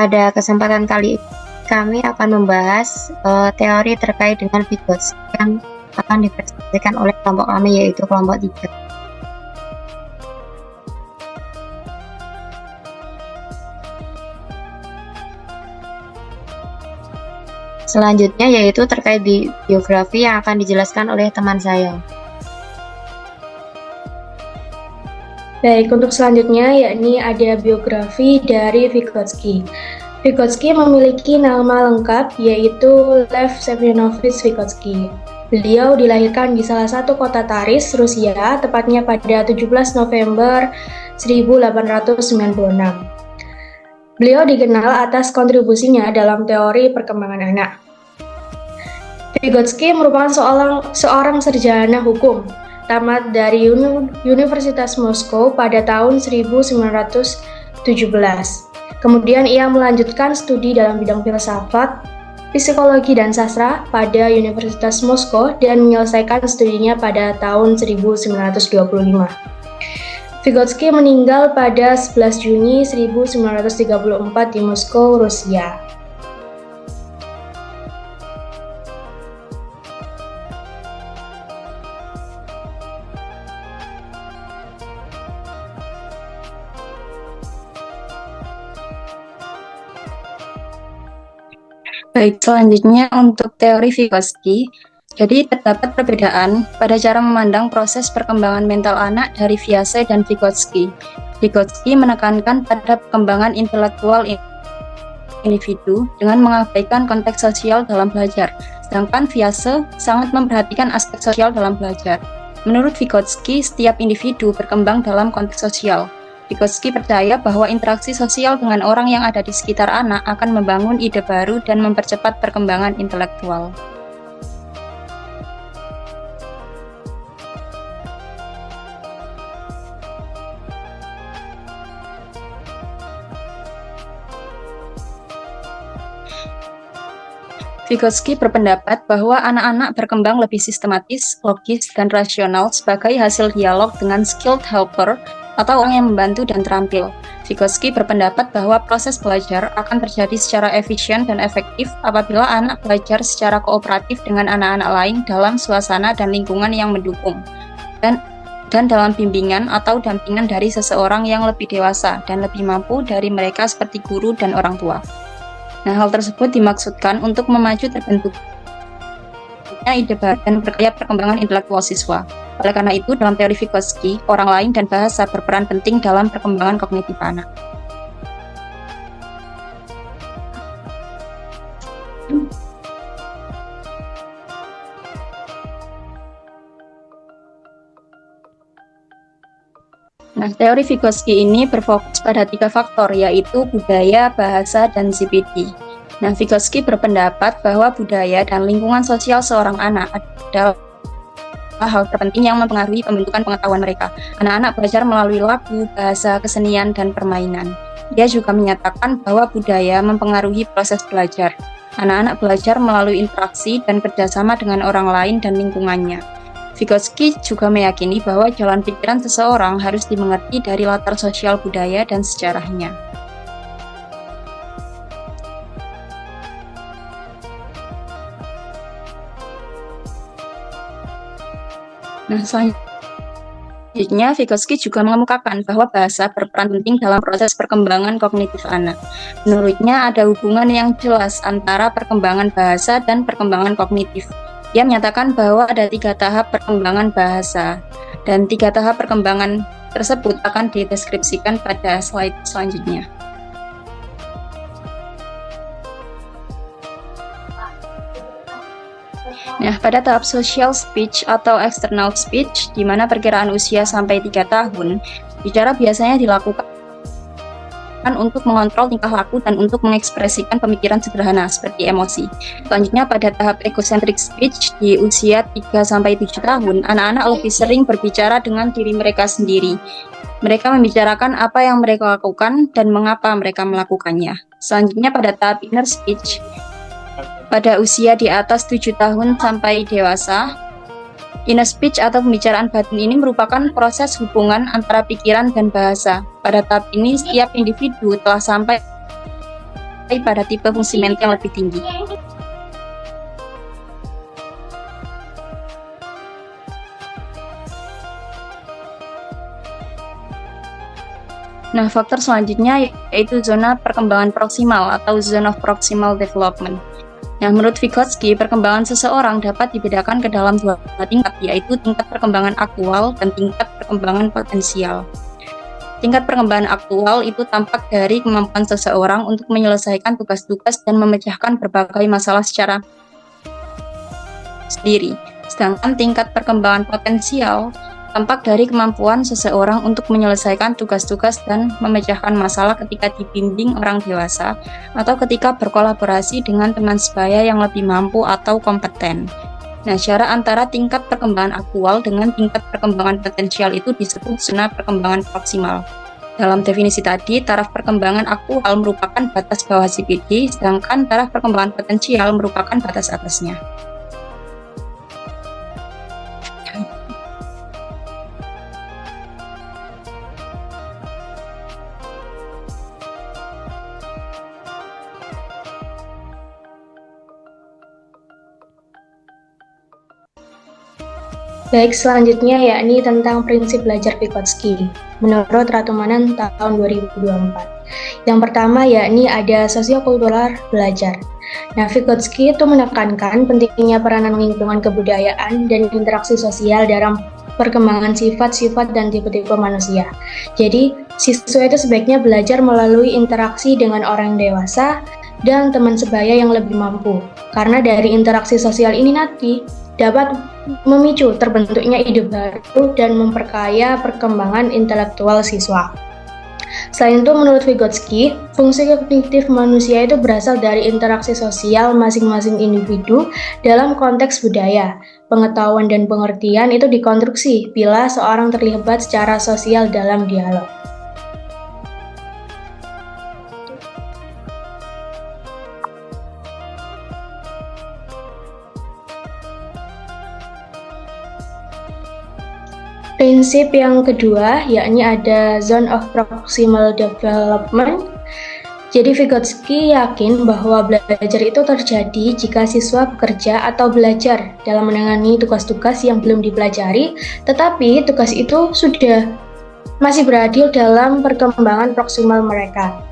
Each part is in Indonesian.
Pada kesempatan kali ini, kami akan membahas teori terkait dengan Vygotsky yang akan dipresentasikan oleh kelompok kami, yaitu kelompok 3. Selanjutnya yaitu terkait biografi yang akan dijelaskan oleh teman saya. Baik, untuk selanjutnya yakni ada biografi dari Vygotsky. Vygotsky memiliki nama lengkap yaitu Lev Semyonovich Vygotsky. Beliau dilahirkan di salah satu kota Taris, Rusia, tepatnya pada 17 November 1896. Beliau dikenal atas kontribusinya dalam teori perkembangan anak. Vygotsky merupakan seorang sarjana hukum, tamat dari Universitas Moskow pada tahun 1917. Kemudian ia melanjutkan studi dalam bidang filsafat, psikologi dan sastra pada Universitas Moskow dan menyelesaikan studinya pada tahun 1925. Vygotsky meninggal pada 11 Juni 1934 di Moskow, Rusia. Baik, selanjutnya untuk teori Vygotsky. Jadi terdapat perbedaan pada cara memandang proses perkembangan mental anak dari Viase dan Vygotsky. Vygotsky menekankan pada perkembangan intelektual individu dengan mengabaikan konteks sosial dalam belajar, sedangkan Viase sangat memperhatikan aspek sosial dalam belajar. Menurut Vygotsky, setiap individu berkembang dalam konteks sosial. Vygotsky percaya bahwa interaksi sosial dengan orang yang ada di sekitar anak akan membangun ide baru dan mempercepat perkembangan intelektual. Vygotsky berpendapat bahwa anak-anak berkembang lebih sistematis, logis, dan rasional sebagai hasil dialog dengan skilled helper atau orang yang membantu dan terampil. Vygotsky berpendapat bahwa proses belajar akan terjadi secara efisien dan efektif apabila anak belajar secara kooperatif dengan anak-anak lain dalam suasana dan lingkungan yang mendukung, dan dalam bimbingan atau dampingan dari seseorang yang lebih dewasa dan lebih mampu dari mereka seperti guru dan orang tua. Nah, hal tersebut dimaksudkan untuk memacu terbentuknya ide baru dan memperkaya perkembangan intelektual siswa. Oleh karena itu, dalam teori Vygotsky, orang lain dan bahasa berperan penting dalam perkembangan kognitif anak. Nah, teori Vygotsky ini berfokus pada 3 faktor, yaitu budaya, bahasa, dan CPD. Nah, Vygotsky berpendapat bahwa budaya dan lingkungan sosial seorang anak adalah hal terpenting yang mempengaruhi pembentukan pengetahuan mereka. Anak-anak belajar melalui lagu, bahasa, kesenian, dan permainan. Dia juga menyatakan bahwa budaya mempengaruhi proses belajar. Anak-anak belajar melalui interaksi dan kerjasama dengan orang lain dan lingkungannya. Vygotsky juga meyakini bahwa jalan pikiran seseorang harus dimengerti dari latar sosial budaya dan sejarahnya. Nah, selanjutnya Vygotsky juga mengemukakan bahwa bahasa berperan penting dalam proses perkembangan kognitif anak. Menurutnya ada hubungan yang jelas antara perkembangan bahasa dan perkembangan kognitif. Dia menyatakan bahwa ada 3 tahap perkembangan bahasa, dan 3 tahap perkembangan tersebut akan dideskripsikan pada slide selanjutnya. Nah, pada tahap social speech atau external speech, di mana perkiraan usia sampai 3 tahun, bicara biasanya dilakukan untuk mengontrol tingkah laku dan untuk mengekspresikan pemikiran sederhana seperti emosi. Selanjutnya pada tahap egocentric speech di usia 3-7 tahun, anak-anak lebih sering berbicara dengan diri mereka sendiri. Mereka membicarakan apa yang mereka lakukan dan mengapa mereka melakukannya. Selanjutnya pada tahap inner speech, pada usia di atas 7 tahun sampai dewasa, inner speech atau pembicaraan batin ini merupakan proses hubungan antara pikiran dan bahasa. Pada tahap ini, setiap individu telah sampai sampai pada tipe fungsi mental yang lebih tinggi. Nah, faktor selanjutnya yaitu zona perkembangan proksimal atau zone of proximal development. Nah, menurut Vygotsky, perkembangan seseorang dapat dibedakan ke dalam dua tingkat, yaitu tingkat perkembangan aktual dan tingkat perkembangan potensial. Tingkat perkembangan aktual itu tampak dari kemampuan seseorang untuk menyelesaikan tugas-tugas dan memecahkan berbagai masalah secara sendiri. Sedangkan tingkat perkembangan potensial tampak dari kemampuan seseorang untuk menyelesaikan tugas-tugas dan memecahkan masalah ketika dibimbing orang dewasa atau ketika berkolaborasi dengan teman sebaya yang lebih mampu atau kompeten. Nah, jarak antara tingkat perkembangan aktual dengan tingkat perkembangan potensial itu disebut zona perkembangan proksimal. Dalam definisi tadi, taraf perkembangan aktual merupakan batas bawah CPD, sedangkan taraf perkembangan potensial merupakan batas atasnya. Baik, selanjutnya yakni tentang prinsip belajar Vygotsky menurut Ratu Manan tahun 2024. Yang pertama yakni ada sosiokultural belajar. Nah, Vygotsky itu menekankan pentingnya peranan lingkungan kebudayaan dan interaksi sosial dalam perkembangan sifat-sifat dan tipe-tipe manusia. Jadi, siswa itu sebaiknya belajar melalui interaksi dengan orang dewasa dan teman sebaya yang lebih mampu. Karena dari interaksi sosial ini nanti dapat memicu terbentuknya ide baru dan memperkaya perkembangan intelektual siswa. Selain itu, menurut Vygotsky, fungsi kognitif manusia itu berasal dari interaksi sosial masing-masing individu dalam konteks budaya. Pengetahuan dan pengertian itu dikonstruksi bila seorang terlibat secara sosial dalam dialog. Prinsip yang kedua yakni ada zone of proximal development. Jadi Vygotsky yakin bahwa belajar itu terjadi jika siswa bekerja atau belajar dalam menangani tugas-tugas yang belum dipelajari, tetapi tugas itu masih berada dalam perkembangan proksimal mereka.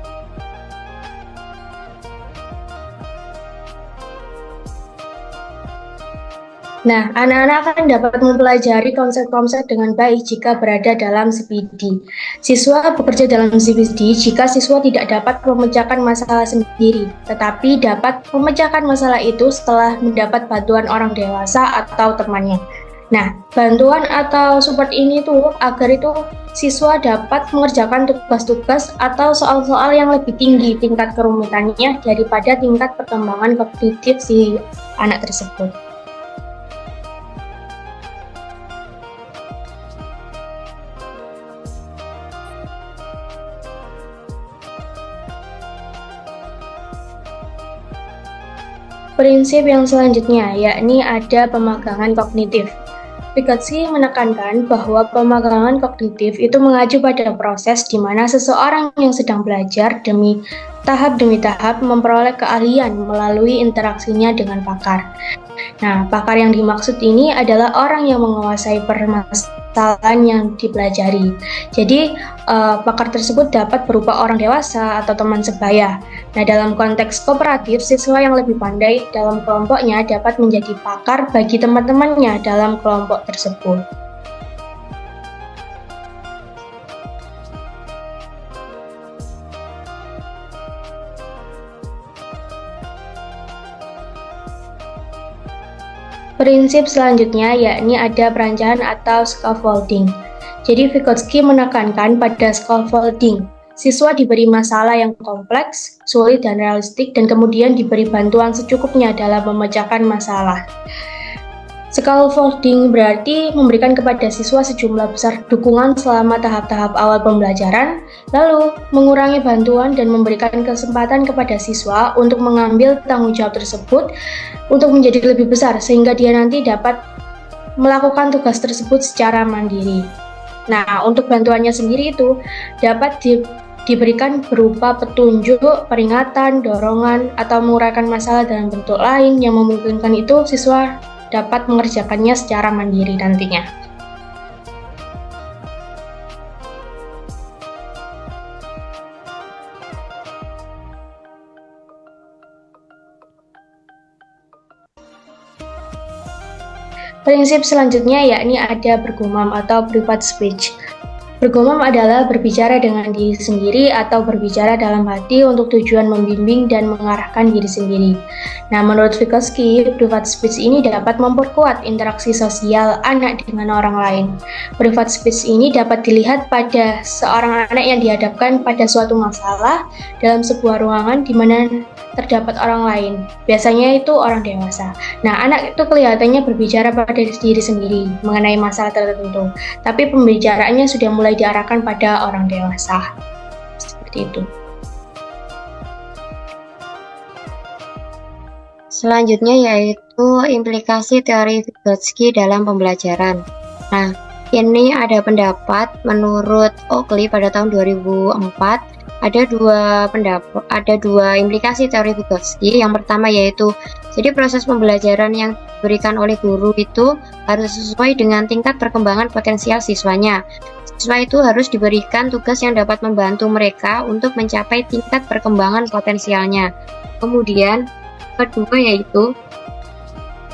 Nah, anak-anak akan dapat mempelajari konsep-konsep dengan baik jika berada dalam CPD. Siswa bekerja dalam CPD jika siswa tidak dapat memecahkan masalah sendiri, tetapi dapat memecahkan masalah itu setelah mendapat bantuan orang dewasa atau temannya. Nah, bantuan atau support ini tuh agar itu siswa dapat mengerjakan tugas-tugas atau soal-soal yang lebih tinggi tingkat kerumitannya daripada tingkat perkembangan kognitif si anak tersebut. Prinsip yang selanjutnya yakni ada pemagangan kognitif. Vygotsky menekankan bahwa pemagangan kognitif itu mengacu pada proses di mana seseorang yang sedang belajar demi tahap memperoleh keahlian melalui interaksinya dengan pakar. Nah, pakar yang dimaksud ini adalah orang yang menguasai permasalahan yang dipelajari. Jadi, pakar tersebut dapat berupa orang dewasa atau teman sebaya. Nah, dalam konteks kooperatif, siswa yang lebih pandai dalam kelompoknya dapat menjadi pakar bagi teman-temannya dalam kelompok tersebut. Prinsip selanjutnya yakni ada perancahan atau scaffolding. Jadi Vygotsky menekankan pada scaffolding. Siswa diberi masalah yang kompleks, sulit dan realistik dan kemudian diberi bantuan secukupnya dalam memecahkan masalah. Scaffolding berarti memberikan kepada siswa sejumlah besar dukungan selama tahap-tahap awal pembelajaran, lalu mengurangi bantuan dan memberikan kesempatan kepada siswa untuk mengambil tanggung jawab tersebut untuk menjadi lebih besar sehingga dia nanti dapat melakukan tugas tersebut secara mandiri. Nah, untuk bantuannya sendiri itu dapat diberikan berupa petunjuk, peringatan, dorongan, atau menguraikan masalah dalam bentuk lain yang memungkinkan itu siswa dapat mengerjakannya secara mandiri nantinya. Prinsip selanjutnya yakni ada bergumam atau private speech. Bergumam adalah berbicara dengan diri sendiri atau berbicara dalam hati untuk tujuan membimbing dan mengarahkan diri sendiri. Nah, menurut Vygotsky, private speech ini dapat memperkuat interaksi sosial anak dengan orang lain. Private speech ini dapat dilihat pada seorang anak yang dihadapkan pada suatu masalah dalam sebuah ruangan di mana terdapat orang lain. Biasanya itu orang dewasa. Nah, anak itu kelihatannya berbicara pada diri sendiri mengenai masalah tertentu, tapi pembicaraannya sudah mulai diarahkan pada orang dewasa. Seperti itu. Selanjutnya yaitu implikasi teori Vygotsky dalam pembelajaran. Nah, ini ada pendapat menurut Oakley pada tahun 2004 ada dua implikasi teori Vygotsky. Yang pertama yaitu jadi proses pembelajaran yang diberikan oleh guru itu harus sesuai dengan tingkat perkembangan potensial siswanya. Siswa itu harus diberikan tugas yang dapat membantu mereka untuk mencapai tingkat perkembangan potensialnya. Kemudian kedua yaitu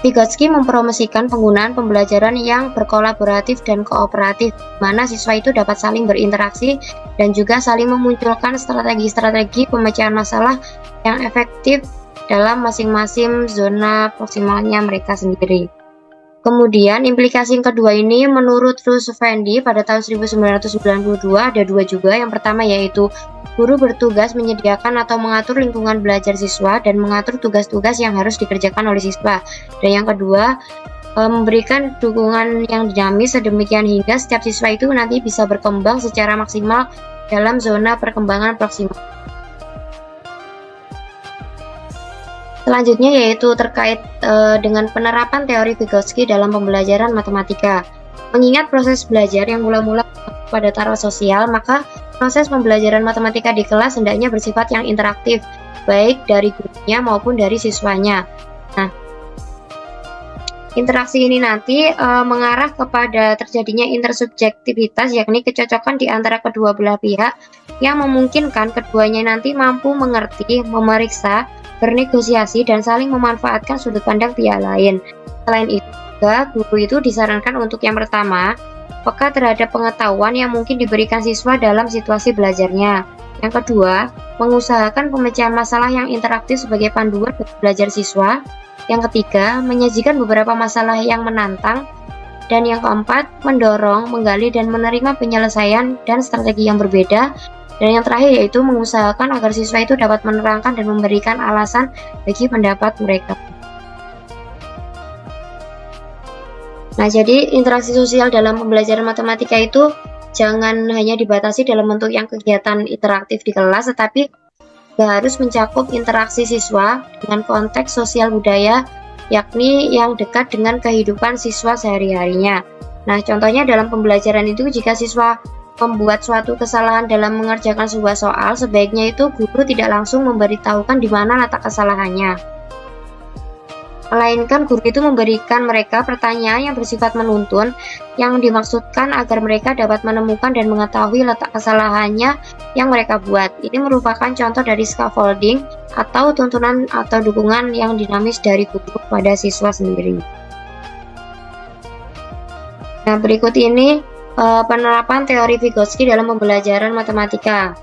Vygotsky mempromosikan penggunaan pembelajaran yang berkolaboratif dan kooperatif, di mana siswa itu dapat saling berinteraksi dan juga saling memunculkan strategi-strategi pemecahan masalah yang efektif dalam masing-masing zona proksimalnya mereka sendiri. Kemudian implikasi yang kedua ini menurut Ruth Effendi pada tahun 1992 ada dua juga. Yang pertama yaitu guru bertugas menyediakan atau mengatur lingkungan belajar siswa dan mengatur tugas-tugas yang harus dikerjakan oleh siswa. Dan yang kedua, memberikan dukungan yang dinamis sedemikian hingga setiap siswa itu nanti bisa berkembang secara maksimal dalam zona perkembangan proksimal. Selanjutnya yaitu terkait dengan penerapan teori Vygotsky dalam pembelajaran matematika. Mengingat proses belajar yang mula-mula pada taraf sosial, maka proses pembelajaran matematika di kelas hendaknya bersifat yang interaktif, baik dari gurunya maupun dari siswanya. Nah, interaksi ini nanti mengarah kepada terjadinya intersubjektivitas, yakni kecocokan di antara kedua belah pihak yang memungkinkan keduanya nanti mampu mengerti, memeriksa, bernegosiasi, dan saling memanfaatkan sudut pandang pihak lain. Selain itu, guru itu disarankan untuk yang pertama, peka terhadap pengetahuan yang mungkin diberikan siswa dalam situasi belajarnya. Yang kedua, mengusahakan pemecahan masalah yang interaktif sebagai panduan bagi belajar siswa. Yang ketiga, menyajikan beberapa masalah yang menantang. Dan yang keempat, mendorong, menggali, dan menerima penyelesaian dan strategi yang berbeda. Dan yang terakhir yaitu mengusahakan agar siswa itu dapat menerangkan dan memberikan alasan bagi pendapat mereka. Nah, jadi interaksi sosial dalam pembelajaran matematika itu jangan hanya dibatasi dalam bentuk yang kegiatan interaktif di kelas, tetapi harus mencakup interaksi siswa dengan konteks sosial budaya, yakni yang dekat dengan kehidupan siswa sehari-harinya. Nah, contohnya dalam pembelajaran itu jika siswa membuat suatu kesalahan dalam mengerjakan sebuah soal, sebaiknya itu guru tidak langsung memberitahukan di mana letak kesalahannya. Melainkan guru itu memberikan mereka pertanyaan yang bersifat menuntun yang dimaksudkan agar mereka dapat menemukan dan mengetahui letak kesalahannya yang mereka buat. Ini merupakan contoh dari scaffolding atau tuntunan atau dukungan yang dinamis dari guru pada siswa sendiri. Nah, berikut ini penerapan teori Vygotsky dalam pembelajaran matematika.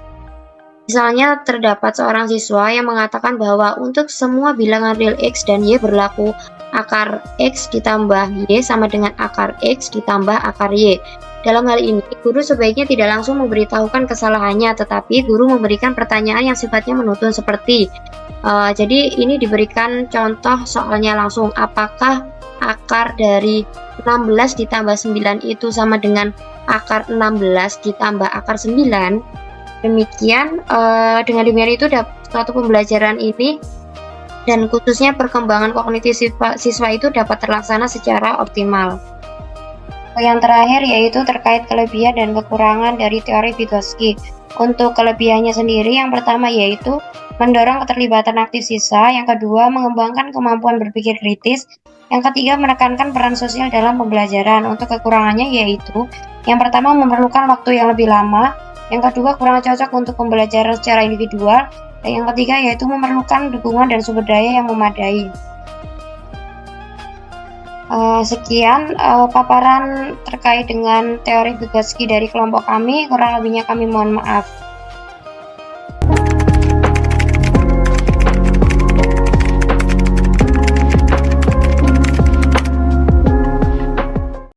Misalnya terdapat seorang siswa yang mengatakan bahwa untuk semua bilangan real X dan Y berlaku akar X ditambah Y sama dengan akar X ditambah akar Y. Dalam hal ini, guru sebaiknya tidak langsung memberitahukan kesalahannya, tetapi guru memberikan pertanyaan yang sifatnya menuntun seperti jadi ini diberikan contoh soalnya langsung, apakah akar dari 16 ditambah 9 itu sama dengan akar 16 ditambah akar 9. Demikian dengan demikian itu suatu pembelajaran ini dan khususnya perkembangan kognitif siswa itu dapat terlaksana secara optimal. Yang terakhir yaitu terkait kelebihan dan kekurangan dari teori Vygotsky. Untuk kelebihannya sendiri, yang pertama yaitu mendorong keterlibatan aktif siswa, yang kedua mengembangkan kemampuan berpikir kritis, yang ketiga menekankan peran sosial dalam pembelajaran. Untuk kekurangannya yaitu yang pertama memerlukan waktu yang lebih lama, yang kedua kurang cocok untuk pembelajaran secara individual, dan yang ketiga yaitu memerlukan dukungan dan sumber daya yang memadai. Sekian paparan terkait dengan teori Vygotsky dari kelompok kami, kurang lebihnya kami mohon maaf.